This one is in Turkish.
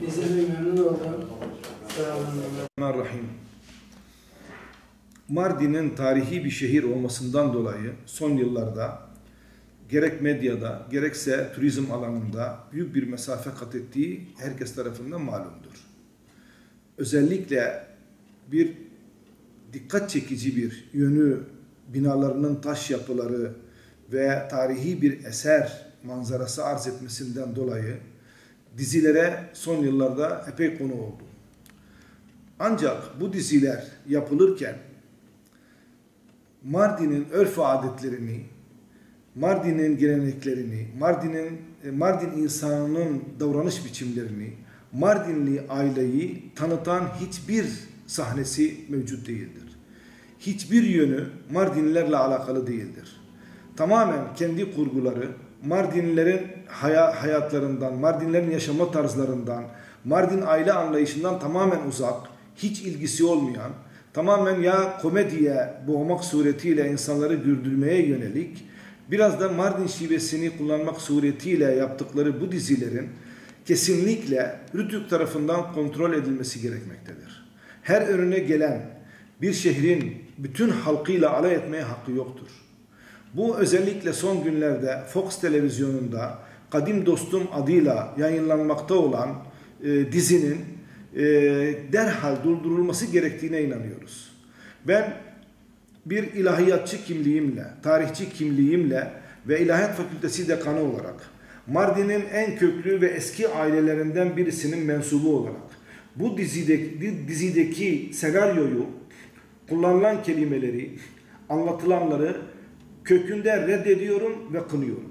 Bize de memnun oldum. Sağ olun. Rahim. Mardin'in tarihi bir şehir olmasından dolayı son yıllarda gerek medyada gerekse turizm alanında büyük bir mesafe kat ettiği herkes tarafından malumdur. Özellikle bir dikkat çekici bir yönü, binalarının taş yapıları ve tarihi bir eser manzarası arz etmesinden dolayı dizilere son yıllarda epey konu oldu. Ancak bu diziler yapılırken Mardin'in örf adetlerini, Mardin'in geleneklerini, Mardin insanının davranış biçimlerini, Mardinli aileyi tanıtan hiçbir sahnesi mevcut değildir. Hiçbir yönü Mardinlilerle alakalı değildir. Tamamen kendi kurguları, Mardinlilerin hayatlarından, Mardinlilerin yaşama tarzlarından, Mardin aile anlayışından tamamen uzak, hiç ilgisi olmayan, tamamen ya komediye boğmak suretiyle insanları güldürmeye yönelik, biraz da Mardin şivesini kullanmak suretiyle yaptıkları bu dizilerin kesinlikle Rütük tarafından kontrol edilmesi gerekmektedir. Her önüne gelen bir şehrin bütün halkıyla alay etmeye hakkı yoktur. Bu özellikle son günlerde Fox televizyonunda Kadim Dostum adıyla yayınlanmakta olan dizinin derhal durdurulması gerektiğine inanıyoruz. Ben bir ilahiyatçı kimliğimle, tarihçi kimliğimle ve İlahiyat Fakültesi dekanı olarak Mardin'in en köklü ve eski ailelerinden birisinin mensubu olarak bu dizideki senaryoyu, kullanılan kelimeleri, anlatılanları kökünde reddediyorum ve kınıyorum.